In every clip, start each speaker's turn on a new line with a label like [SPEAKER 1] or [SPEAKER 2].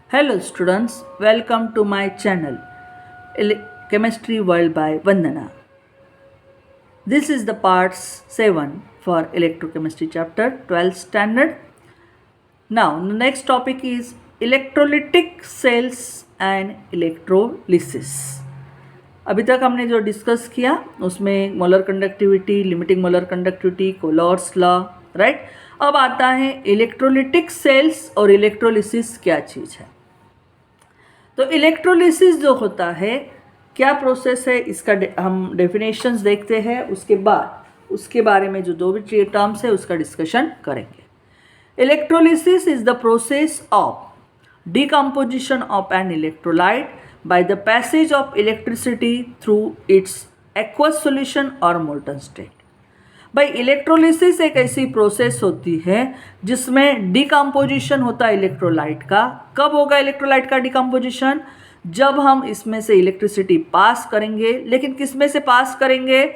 [SPEAKER 1] Hello students, welcome to my channel Chemistry World by Vandana. This is the part 7 for electrochemistry chapter 12th standard. Now the next topic is electrolytic cells and electrolysis. अभी तक हमने जो discuss किया उसमें molar conductivity, limiting molar conductivity, Kohlrausch's law, right. अब आता है electrolytic sales और इलेक्ट्रोलिसिस क्या चीज़ है। तो इलेक्ट्रोलिसिस जो होता है क्या प्रोसेस है, इसका हम डेफिनेशंस देखते हैं, उसके बाद उसके बारे में जो दो भी टर्म्स है उसका डिस्कशन करेंगे। Electrolysis is the process of decomposition of an electrolyte by the passage of electricity through its aqueous solution or molten state. भाई इलेक्ट्रोलिसिस एक ऐसी प्रोसेस होती है जिसमें डिकम्पोजिशन होता है इलेक्ट्रोलाइट का। कब होगा इलेक्ट्रोलाइट का डिकम्पोजिशन? जब हम इसमें से इलेक्ट्रिसिटी पास करेंगे, लेकिन किस में से पास करेंगे?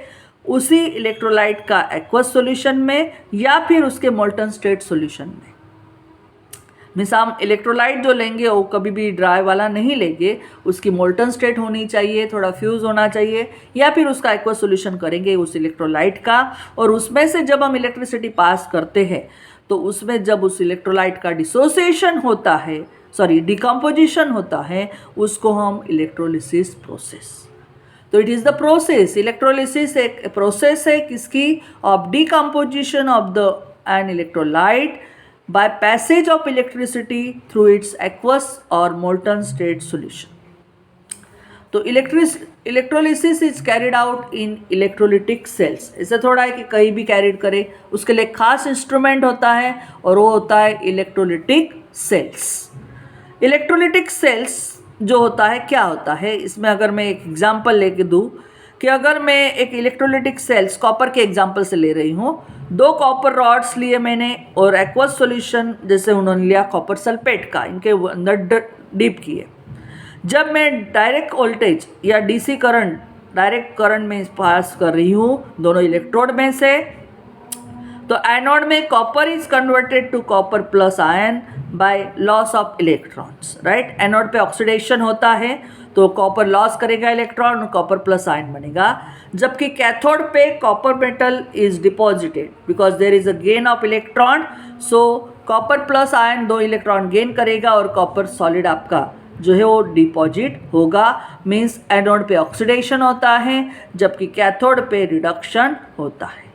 [SPEAKER 1] उसी इलेक्ट्रोलाइट का एक्वस सॉल्यूशन में या फिर उसके मोल्टन स्टेट सॉल्यूशन में। मीन्स हम इलेक्ट्रोलाइट जो लेंगे वो कभी भी ड्राई वाला नहीं लेंगे, उसकी मोल्टन स्टेट होनी चाहिए, थोड़ा फ्यूज होना चाहिए, या फिर उसका एक्वस सॉल्यूशन करेंगे उस इलेक्ट्रोलाइट का। और उसमें से जब हम इलेक्ट्रिसिटी पास करते हैं तो उसमें जब उस इलेक्ट्रोलाइट का डिसोसिएशन होता है, डिकम्पोजिशन होता है, उसको हम इलेक्ट्रोलिसिस प्रोसेस। तो it is the process, electrolysis एक प्रोसेस है किसकी? Of decomposition of the an electrolyte by passage of electricity through its aqueous or molten state solution. तो electrolysis is carried out in electrolytic cells. ऐसा थोड़ा है कि कहीं भी कैरिड करे, उसके लिए खास इंस्ट्रूमेंट होता है और वो होता है इलेक्ट्रोलिटिक सेल्स। इलेक्ट्रोलिटिक सेल्स जो होता है क्या होता है, इसमें अगर मैं एक एग्जांपल लेके दूँ कि अगर मैं एक इलेक्ट्रोलिटिक सेल्स कॉपर के एग्जांपल से ले रही हूँ, दो कॉपर रॉड्स लिए मैंने और एक्वस सॉल्यूशन जैसे उन्होंने लिया कॉपर सल्फेट का, इनके अंदर डीप किए। जब मैं डायरेक्ट वोल्टेज या डीसी करंट डायरेक्ट करंट में पास कर रही हूँ दोनों इलेक्ट्रोड में से, तो एनोड में copper is converted to copper plus ion by loss of electrons, right. Anode पे ऑक्सीडेशन होता है तो कॉपर लॉस करेगा इलेक्ट्रॉन और कॉपर प्लस आयन बनेगा, जबकि कैथोड पे copper metal is deposited because there is a gain of electron. So copper plus ion दो इलेक्ट्रॉन गेन करेगा और कॉपर सॉलिड आपका जो है वो डिपॉजिट होगा। मीन्स एनोड पे ऑक्सीडेशन होता है जबकि कैथोड पे रिडक्शन होता है।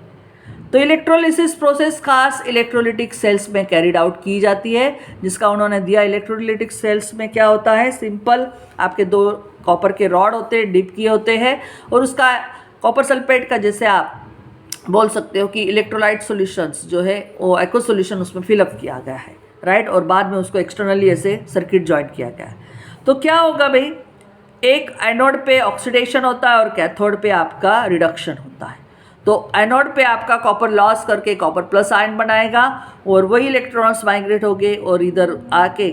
[SPEAKER 1] तो इलेक्ट्रोलिसिस प्रोसेस खास इलेक्ट्रोलिटिक सेल्स में कैरिड आउट की जाती है, जिसका उन्होंने दिया इलेक्ट्रोलिटिक सेल्स में क्या होता है। सिंपल आपके दो कॉपर के रॉड होते हैं, डिप किए होते हैं, और उसका कॉपर सल्फेट का जैसे आप बोल सकते हो कि इलेक्ट्रोलाइट सॉल्यूशंस जो है वो एक्वस सॉल्यूशन उसमें फिलअप किया गया है, राइट, और बाद में उसको एक्सटर्नली ऐसे सर्किट ज्वाइन किया गया है। तो क्या होगा भाई, एक एनोड पे ऑक्सीडेशन होता है और कैथोड पे आपका रिडक्शन होता है। तो एनोड पे आपका कॉपर लॉस करके कॉपर प्लस आयन बनाएगा और वही इलेक्ट्रॉन्स माइग्रेट होंगे और इधर आके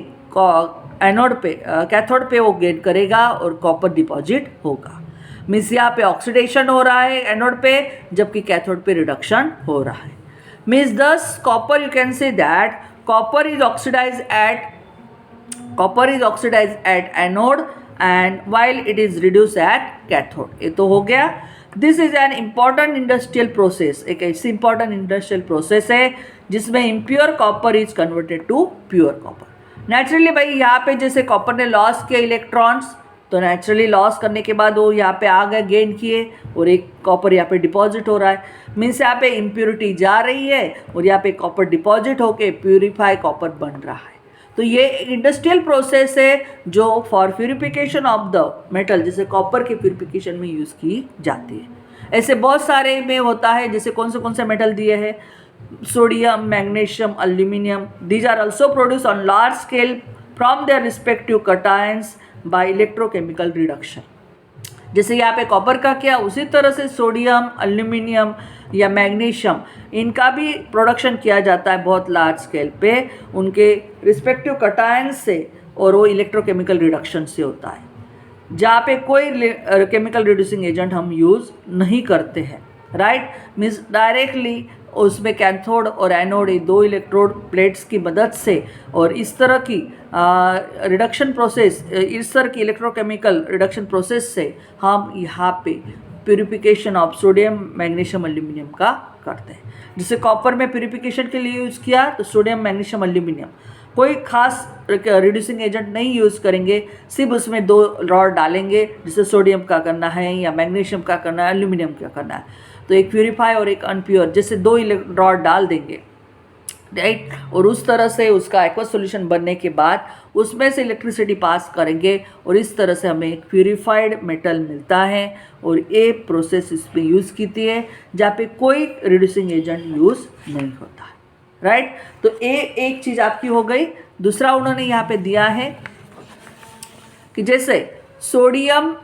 [SPEAKER 1] एनोड पे कैथोड पे वो गेन करेगा और कॉपर डिपॉजिट होगा। मीन्स यहाँ पे ऑक्सीडेशन हो रहा है एनोड पे जबकि कैथोड पे रिडक्शन हो रहा है। Means this copper you can say that copper is oxidize at anode and while it is reduce at cathode. ये तो हो गया। This is an important industrial process, एक ऐसी इंपॉर्टेंट इंडस्ट्रियल प्रोसेस है जिसमें impure copper is converted to pure copper. Naturally भाई यहाँ पे जैसे कॉपर ने लॉस किया इलेक्ट्रॉन्स, तो नेचुरली लॉस करने के बाद वो यहाँ पे आ गए, गेन किए, और एक कॉपर यहाँ पे डिपॉजिट हो रहा है। मीन्स यहाँ पे इम्प्योरिटी जा रही है और यहाँ पे कॉपर डिपॉजिट होके प्यूरिफाई कॉपर बन रहा है। तो ये इंडस्ट्रियल प्रोसेस है जो for purification of the metal, जैसे कॉपर के प्यूरिफिकेशन में यूज़ की जाती है। ऐसे बहुत सारे में होता है, जैसे कौन से मेटल दिए हैं, sodium, magnesium, aluminium, these are also produce on large scale from their respective cations by electrochemical reduction. जैसे यहाँ पे कॉपर का किया, उसी तरह से सोडियम, एल्यूमिनियम या मैग्नीशियम, इनका भी प्रोडक्शन किया जाता है बहुत लार्ज स्केल पे उनके रिस्पेक्टिव कटायंस से, और वो इलेक्ट्रोकेमिकल रिडक्शन से होता है, जहाँ पे कोई केमिकल रिड्यूसिंग एजेंट हम यूज़ नहीं करते हैं, राइट। मीन्स डायरेक्टली उसमें कैथोड और एनोड ये दो इलेक्ट्रोड प्लेट्स की मदद से और इस तरह की रिडक्शन प्रोसेस, इस तरह की इलेक्ट्रोकेमिकल रिडक्शन प्रोसेस से हम यहाँ पे purification of sodium magnesium aluminium का करते हैं। जिसे कॉपर में प्यूरिफिकेशन के लिए यूज़ किया तो सोडियम मैग्नीशियम एल्यूमिनियम, कोई खास रिड्यूसिंग एजेंट नहीं यूज़ करेंगे, सिर्फ उसमें दो रॉड डालेंगे जिसे सोडियम का करना है या मैग्नीशियम का करना है, एल्यूमिनियम का करना है। तो एक प्यूरिफाई और एक अनप्योर, जैसे दो रॉड डाल देंगे, राइट, और उस तरह से उसका एक्वस सॉल्यूशन बनने के बाद उसमें से इलेक्ट्रिसिटी पास करेंगे और इस तरह से हमें एक प्यूरिफाइड मेटल मिलता है। और ये प्रोसेस इसमें यूज़ की है जहाँ पे कोई रिड्यूसिंग एजेंट यूज़ नहीं होता, राइट। तो ये एक चीज़ आपकी हो गई। दूसरा उन्होंने यहाँ पे दिया है कि जैसे sodium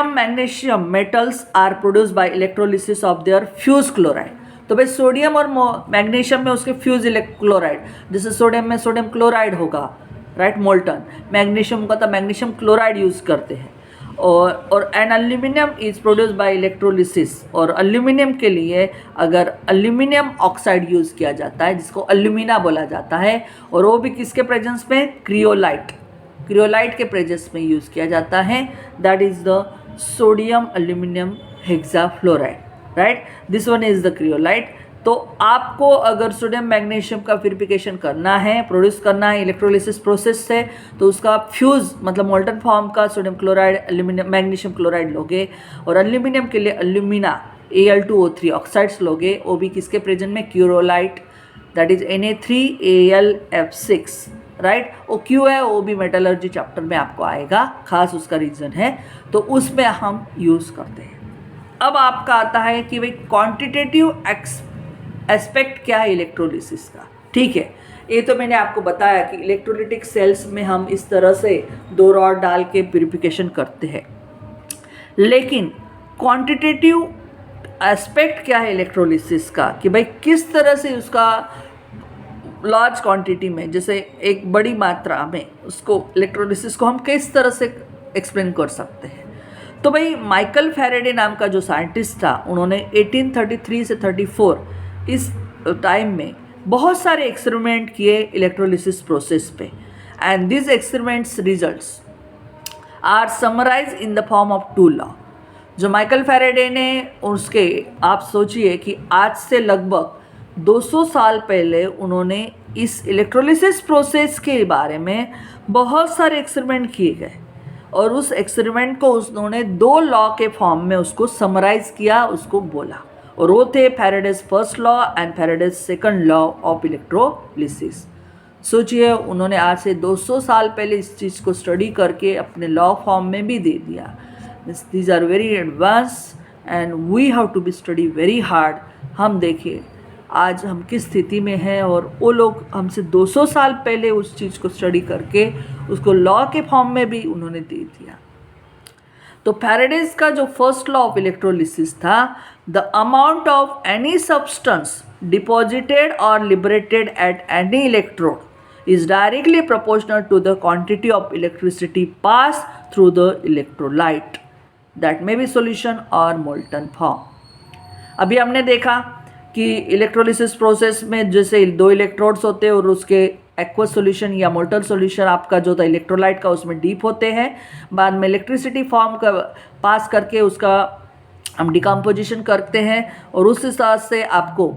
[SPEAKER 1] magnesium metals are produce by electrolysis of their fuse chloride. तो भाई सोडियम और मैग्नीशियम में उसके फ्यूज क्लोराइड, जैसे सोडियम में सोडियम क्लोराइड होगा, राइट, मोल्टन। मैग्नीशियम का तो मैग्नीशियम क्लोराइड यूज़ करते हैं। और an aluminium is produce by electrolysis, और एल्यूमिनियम के लिए अगर एल्यूमिनियम ऑक्साइड यूज़ किया जाता है जिसको एल्यूमिना बोला जाता है, और वो भी किसके प्रेजेंस में, क्रियोलाइट के प्रेजेंस में यूज़ किया जाता है, that is the sodium aluminium hexafluoride, right, this one is the cryolite. तो आपको अगर सोडियम मैग्नीशियम का प्यूरिफिकेशन करना है, प्रोड्यूस करना है इलेक्ट्रोलिसिस प्रोसेस से, तो उसका फ्यूज़ मतलब मोल्टन फॉर्म का sodium chloride aluminium magnesium chloride लोगे, और एल्यूमिनियम के लिए एल्यूमिना Al2O3 ऑक्साइड्स लोगे, वो भी किसके प्रेजेंट में, क्यूरोलाइट, that is Na3Al F6, right. वो क्यों है वो भी मेटलर्जी चैप्टर में आपको आएगा, खास उसका रीज़न है, तो उसमें हम यूज़ करते हैं। अब आपका आता है कि भाई क्वांटिटेटिव एस्पेक्ट क्या है इलेक्ट्रोलिसिस का, ठीक है। ये तो मैंने आपको बताया कि इलेक्ट्रोलिटिक सेल्स में हम इस तरह से दो रॉड डाल के प्यूरिफिकेशन करते हैं, लेकिन क्वांटिटेटिव एस्पेक्ट क्या है इलेक्ट्रोलिसिस का, कि भाई किस तरह से उसका लार्ज क्वांटिटी में, जैसे एक बड़ी मात्रा में उसको इलेक्ट्रोलिसिस को हम किस तरह से एक्सप्लेन कर सकते हैं। तो भाई माइकल फैराडे नाम का जो साइंटिस्ट था, उन्होंने 1833 से 34 इस टाइम में बहुत सारे एक्सपेरिमेंट किए इलेक्ट्रोलिसिस प्रोसेस पे, and this experiments results are summarise in the form of 2 law. जो माइकल फैराडे ने उसके, आप सोचिए कि आज से लगभग 200 साल पहले उन्होंने इस इलेक्ट्रोलिसिस प्रोसेस के बारे में बहुत सारे एक्सपेरिमेंट किए गए, और उस एक्सपेरिमेंट को उन्होंने 2 लॉ के फॉर्म में उसको समराइज किया, उसको बोला, और वो थे Faraday's first law and Faraday's second law of electrolysis. सोचिए उन्होंने आज से 200 साल पहले इस चीज़ को स्टडी करके अपने लॉ फॉर्म में भी दे दिया। These are very advance and we have to be study very hard. हम देखिए आज हम किस स्थिति में हैं, और वो लोग हमसे 200 साल पहले उस चीज़ को स्टडी करके उसको लॉ के फॉर्म में भी उन्होंने दे दिया। तो फैराडेज का जो फर्स्ट लॉ ऑफ इलेक्ट्रोलिसिस था, the amount of any substance deposited और liberated at any electrode is directly proportional to the quantity of electricity pass through the electrolyte, that may be solution और molten form. अभी हमने देखा कि electrolysis process में जैसे 2 electrodes होते हैं और उसके एक्वस सॉल्यूशन या मोल्टन सॉल्यूशन आपका जो था इलेक्ट्रोलाइट का उसमें डीप होते हैं, बाद में इलेक्ट्रिसिटी फॉर्म का पास करके उसका हम डिकम्पोजिशन करते हैं, और उस हिसाब से आपको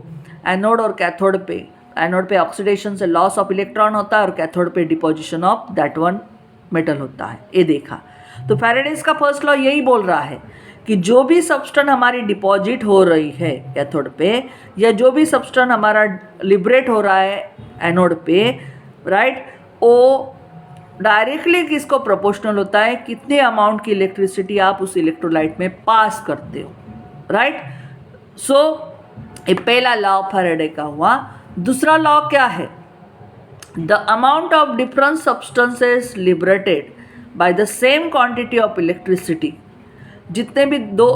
[SPEAKER 1] एनोड और कैथोड पे ऑक्सीडेशन से लॉस ऑफ इलेक्ट्रॉन होता है, और कैथोड पे deposition of that one metal होता है। ये देखा। तो फैराडेज का फर्स्ट लॉ यही बोल रहा है कि जो भी सब्सटेंस हमारी डिपॉजिट हो रही है कैथोड पे, या जो भी सब्सटेंस हमारा लिबरेट हो रहा है एनोड पे, राइट, वो डायरेक्टली किसको प्रोपोर्शनल होता है, कितने अमाउंट की इलेक्ट्रिसिटी आप उस इलेक्ट्रोलाइट में पास करते हो, राइट। सो ये पहला लॉ फैराडे का हुआ। दूसरा लॉ क्या है, the amount of different substances liberated by the same quantity of electricity, जितने भी 2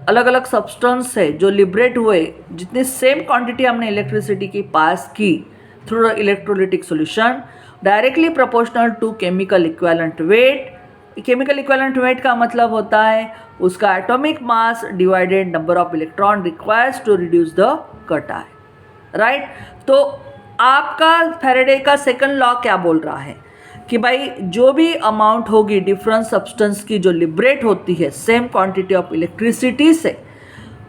[SPEAKER 1] अलग अलग सब्सटेंस है जो लिबरेट हुए, जितनी सेम क्वांटिटी हमने इलेक्ट्रिसिटी की पास की through the electrolytic solution, directly proportional to chemical equivalent weight chemical equivalent weight का मतलब होता है उसका atomic mass divided number of electron requires to reduce the कटाई, राइट। तो आपका फैराडे का सेकंड लॉ क्या बोल रहा है कि भाई जो भी अमाउंट होगी डिफरेंट सब्सटेंस की जो लिबरेट होती है सेम क्वांटिटी ऑफ इलेक्ट्रिसिटी से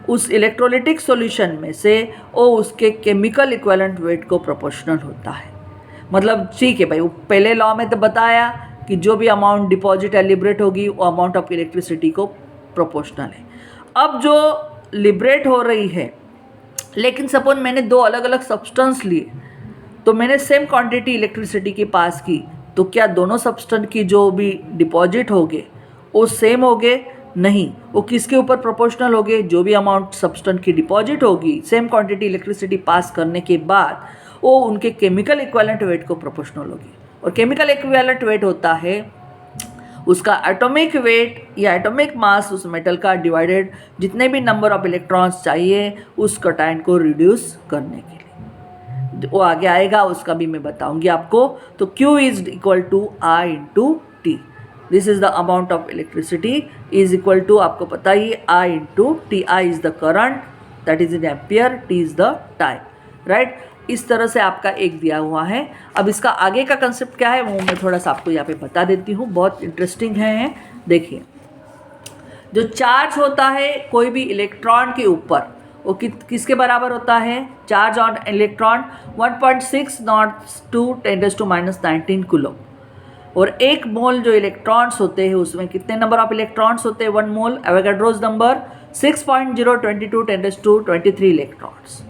[SPEAKER 1] उस इलेक्ट्रोलिटिक सॉल्यूशन में से वो उसके केमिकल इक्विवेलेंट वेट को प्रोपोर्शनल होता है। मतलब ठीक है भाई, वो पहले लॉ में तो बताया कि जो भी अमाउंट डिपॉजिट या लिबरेट होगी वो अमाउंट ऑफ इलेक्ट्रिसिटी को प्रोपोर्शनल है। अब जो लिबरेट हो रही है, लेकिन सपोज मैंने दो अलग अलग सब्सटेंस लिए तो मैंने सेम क्वांटिटी इलेक्ट्रिसिटी की पास की, तो क्या दोनों सब्सटेंस की जो भी डिपॉजिट होगे वो सेम होगे? नहीं, वो किसके ऊपर प्रोपोर्शनल होगे? जो भी अमाउंट सब्सटेंस की डिपॉजिट होगी सेम क्वांटिटी इलेक्ट्रिसिटी पास करने के बाद वो उनके केमिकल इक्विवेलेंट वेट को प्रोपोर्शनल होगी। और केमिकल इक्विवेलेंट वेट होता है उसका एटॉमिक वेट या एटॉमिक मास उस मेटल का डिवाइडेड जितने भी नंबर ऑफ इलेक्ट्रॉन्स चाहिए उस कटायन को रिड्यूस करने के लिए। वो आगे आएगा, उसका भी मैं बताऊंगी आपको। तो Q is equal to I into T. This is the amount of electricity is equal to, आपको पता ही, I into T. I is the current that is in ampere, T is the time, right. इस तरह से आपका एक दिया हुआ है। अब इसका आगे का कंसेप्ट क्या है वो मैं थोड़ा सा आपको यहाँ पे बता देती हूँ, बहुत इंटरेस्टिंग है। देखिए, जो चार्ज होता है कोई भी इलेक्ट्रॉन के ऊपर वो किसके बराबर होता है? चार्ज ऑन इलेक्ट्रॉन 1.6 नॉट्स टू 10⁻⁻19 कूलम। और एक मोल जो इलेक्ट्रॉन्स होते हैं उसमें कितने नंबर ऑफ इलेक्ट्रॉन्स होते हैं? 1 मोल। Avogadro's number 6.022 10⁻23 electrons.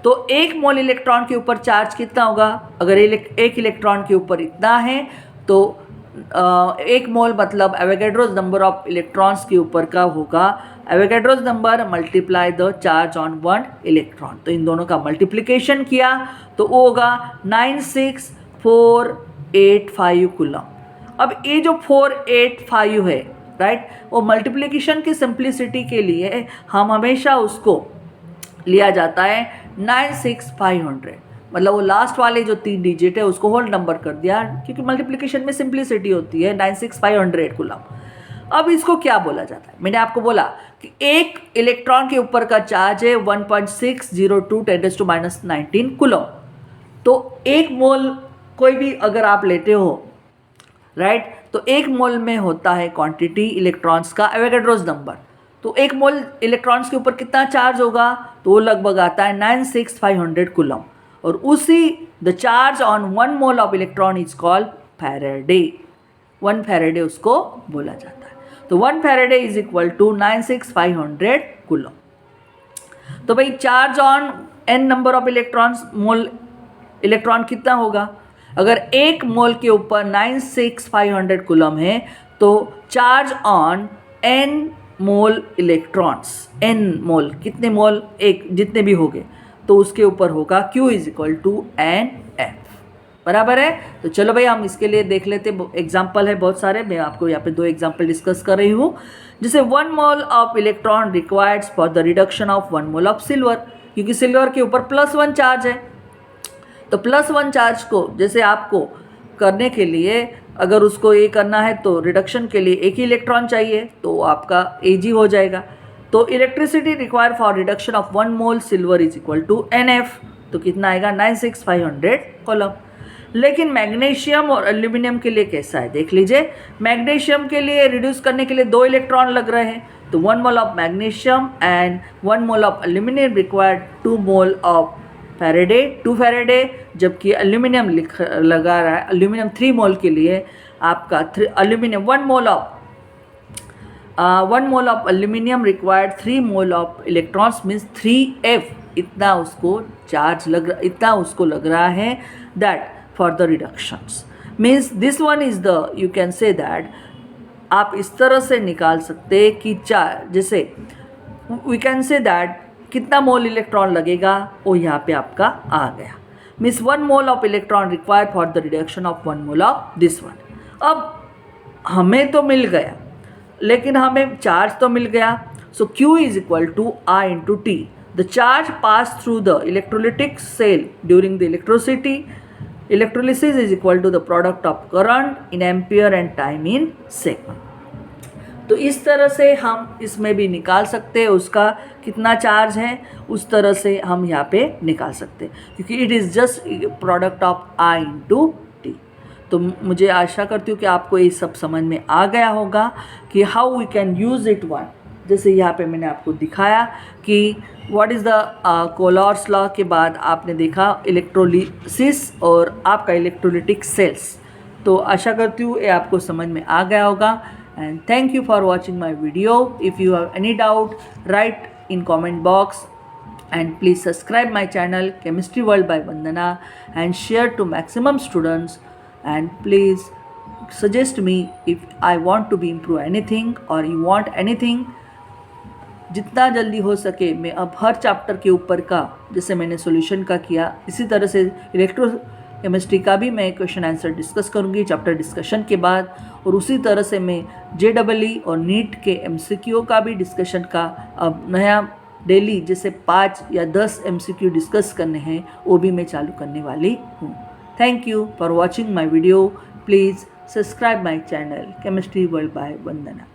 [SPEAKER 1] तो एक मोल इलेक्ट्रॉन के ऊपर चार्ज कितना होगा? अगर एक इलेक्ट्रॉन के ऊपर इतना है तो एक मोल मतलब एवोगाड्रोस नंबर ऑफ इलेक्ट्रॉन्स के ऊपर का होगा Avogadro's number multiply the charge on 1 electron. तो इन दोनों का मल्टीप्लिकेशन किया तो वो होगा 96485 कूलम। अब ये जो 485 है, राइट, वो मल्टीप्लिकेशन की सिंप्लिसिटी के लिए हम हमेशा उसको लिया जाता है 96500, मतलब वो लास्ट वाले जो 3 डिजिट है उसको होल नंबर कर दिया, क्योंकि मल्टीप्लिकेशन में सिंप्लिसिटी होती है 96500 कूलम। अब इसको क्या बोला जाता है? मैंने आपको बोला कि एक इलेक्ट्रॉन के ऊपर का चार्ज है 1.602 10⁻19 कूलम। तो एक मोल कोई भी अगर आप लेते हो, राइट, तो एक मोल में होता है क्वांटिटी इलेक्ट्रॉन्स का एवोगाड्रोस नंबर। तो एक मोल इलेक्ट्रॉन्स के ऊपर कितना चार्ज होगा? तो वो लगभग आता है 96500 कूलम। और उसी the charge on 1 mole of electron is called Faraday. 1 Faraday उसको बोला जाता है। तो 1 Faraday is equal to 96500 coulomb. तो भाई charge on n number of electrons, mole electron कितना होगा? अगर एक मोल के ऊपर 96500 कूलम है तो charge on n mole electrons, n मोल, कितने मोल? एक, जितने भी होंगे तो उसके ऊपर होगा Q is equal to NF, बराबर है। तो चलो भाई हम इसके लिए देख लेते, एग्जाम्पल है बहुत सारे, मैं आपको यहाँ पे 2 एग्जाम्पल डिस्कस कर रही हूँ। जैसे 1 mole of electron required for the reduction of 1 mole of silver, क्योंकि सिल्वर के ऊपर +1 चार्ज है। तो +1 चार्ज को जैसे आपको करने के लिए अगर उसको ये करना है तो रिडक्शन के लिए एक ही इलेक्ट्रॉन चाहिए, तो आपका Ag हो जाएगा। तो electricity require for reduction of 1 mole silver is equal to NF, तो कितना आएगा? 96500 कूलम। लेकिन मैग्नीशियम और एल्यूमिनियम के लिए कैसा है देख लीजिए। मैग्नीशियम के लिए रिड्यूस करने के लिए 2 इलेक्ट्रॉन लग रहे हैं, तो 1 mole of magnesium and 1 mole of aluminium required 2 mole of Faraday, 2 Faraday. जबकि एल्यूमिनियम लगा रहा है, एल्यूमिनियम 3 मोल के लिए आपका aluminium 1 mole of aluminium required 3 mole of electrons means 3F, इतना उसको चार्ज इतना उसको लग रहा है that for the reductions. Means this one is the, you can say that, आप इस तरह से निकाल सकते हैं कि जैसे वी कैन से दैट कितना मोल इलेक्ट्रॉन लगेगा वो यहाँ पे आपका आ गया। Means 1 mole of electron required for the reduction of 1 mole of this one. अब हमें तो मिल गया, लेकिन हमें चार्ज तो मिल गया। So Q is equal to I into T. The charge pass through the electrolytic cell during the electricity electrolysis is equal to the product of current in ampere and time in second. तो इस तरह से हम इसमें भी निकाल सकते हैं उसका कितना चार्ज है, उस तरह से हम यहाँ पे निकाल सकते हैं, क्योंकि it is just product of I into T. तो मुझे आशा करती हूँ कि आपको ये सब समझ में आ गया होगा कि how we can use it one. जैसे यहाँ पे मैंने आपको दिखाया कि what is the Kohlrausch's law के बाद आपने देखा इलेक्ट्रोलिसिस और आपका इलेक्ट्रोलिटिक सेल्स। तो आशा करती हूँ ये आपको समझ में आ गया होगा। And thank you for watching my video. If you have any doubt, write in comment box, and please subscribe my channel Chemistry World by Vandana and share to maximum students, and please suggest me if I want to be improve anything or you want anything। जितना जल्दी हो सके मैं अब हर chapter के ऊपर का, जैसे मैंने सॉल्यूशन का किया, इसी तरह से इलेक्ट्रो केमिस्ट्री का भी मैं क्वेश्चन आंसर डिस्कस करूंगी चैप्टर डिस्कशन के बाद। और उसी तरह से मैं JEE और नीट के MCQ का भी डिस्कशन का अब नया डेली जैसे 5 या 10 MCQ डिस्कस करने हैं, वो भी मैं चालू करने वाली हूँ। Thank you for watching my video. Please subscribe my channel chemistry world by Vandana.